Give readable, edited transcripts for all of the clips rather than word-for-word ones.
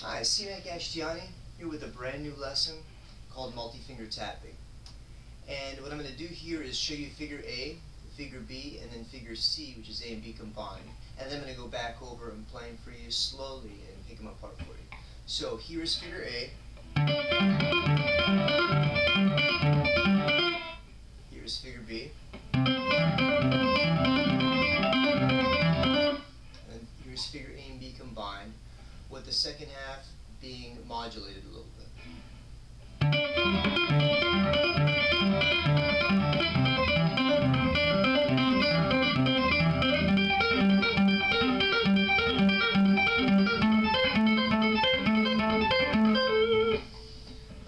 Hi, Cyamak Ashtiani here with a brand new lesson called multi-finger tapping. And what I'm going to do here is show you figure A, figure B, and then figure C, which is A and B combined. And then I'm going to go back over and play them for you slowly and pick them apart for you. So here is figure A. Here is figure B. And here's figure A and B combined, with the second half being modulated a little bit.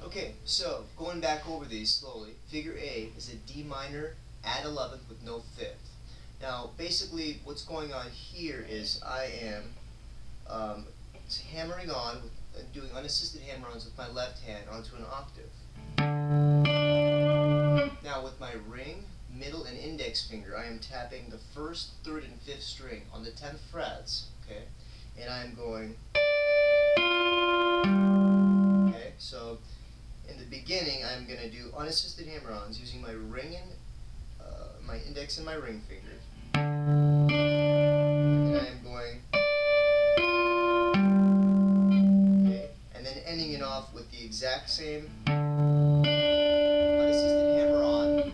Okay, so going back over these slowly, figure A is a D minor add 11th with no fifth. Now basically what's going on here is I am hammering on, doing unassisted hammer-ons with my left hand onto an octave. Now with my ring, middle, and index finger, I am tapping the first, third, and fifth string on the 10th frets, okay? And I'm going, okay? So in the beginning, I'm going to do unassisted hammer-ons using my ring and my index and my ring finger. And I'm going, ending it off with the exact same unassisted hammer-on,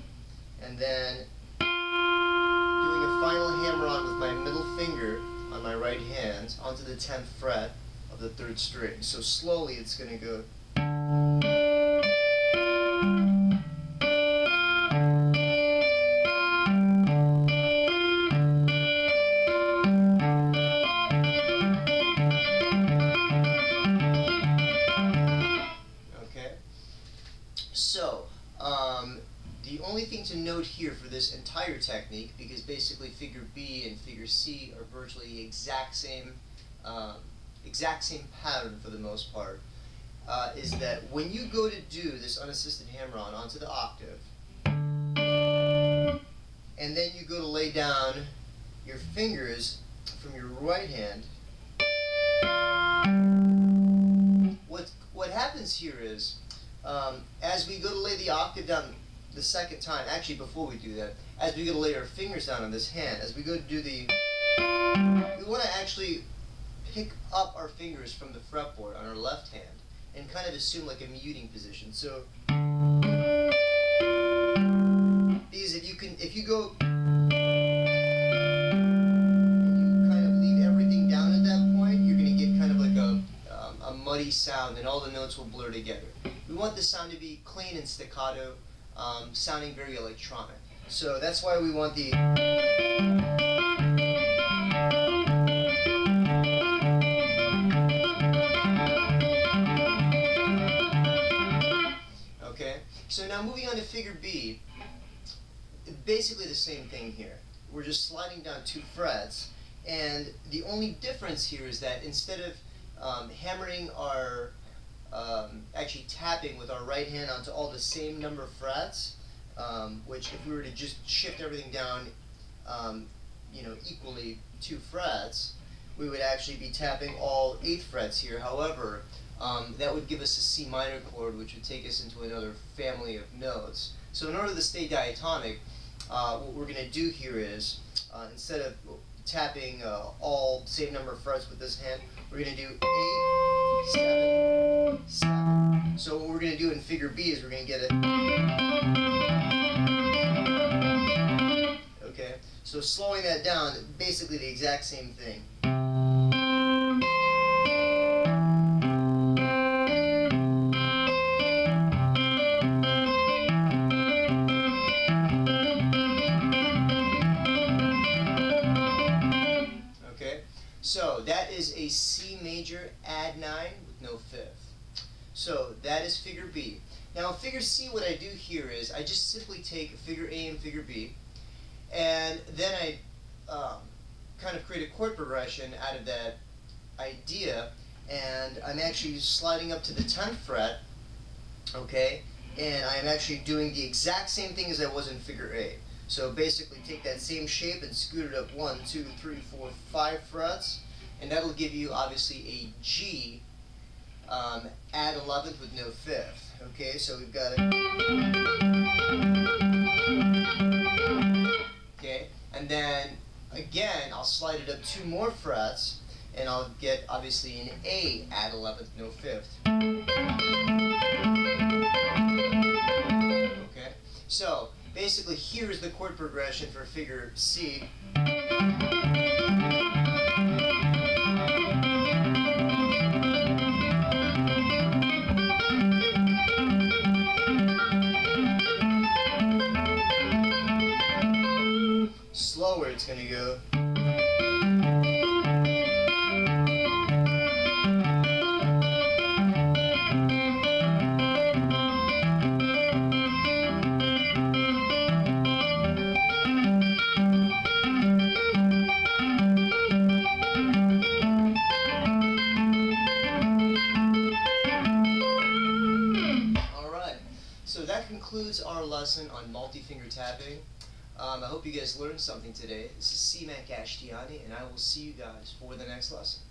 and then doing a final hammer-on with my middle finger on my right hand onto the 10th fret of the 3rd string. So slowly it's going to go. So, the only thing to note here for this entire technique, because basically figure B and figure C are virtually the exact same pattern for the most part, is that when you go to do this unassisted hammer-on onto the octave, and then you go to lay down your fingers from your right hand, what happens here is, as we go to lay the octave down the second time, actually before we do that, as we go to lay our fingers down on this hand, as we go to do the, we want to actually pick up our fingers from the fretboard on our left hand and kind of assume like a muting position. So, because if you go and you kind of leave everything down at that point, you're going to get kind of like a muddy sound and all the notes will blur together. We want the sound to be clean and staccato, sounding very electronic. So that's why we want the okay. So now moving on to figure B, basically the same thing here. We're just sliding down 2 frets, and the only difference here is that instead of hammering our actually tapping with our right hand onto all the same number of frets, which if we were to just shift everything down, equally 2 frets, we would actually be tapping all 8 frets here. However, that would give us a C minor chord, which would take us into another family of notes. So in order to stay diatonic, what we're going to do here is, instead of tapping all same number of frets with this hand, we're going to do 8, 7, 7. So what we're going to do in figure B is we're going to get it. Okay, so slowing that down, basically the exact same thing. So that is a C major add 9 with no fifth. So that is figure B. Now figure C, what I do here is I just simply take figure A and figure B, and then I kind of create a chord progression out of that idea, and I'm actually sliding up to the 10th fret, okay, and I'm actually doing the exact same thing as I was in figure A. So basically take that same shape and scoot it up 1, 2, 3, 4, 5 frets, and that'll give you obviously a G add 11th with no 5th. Okay, so we've got it. Okay, and then again, I'll slide it up 2 more frets, and I'll get obviously an A, add 11th, no 5th. Okay, so basically here's the chord progression for figure C. Slower, it's going to go. So that concludes our lesson on multi-finger tapping. I hope you guys learned something today. This is Cyamak Ashtiani, and I will see you guys for the next lesson.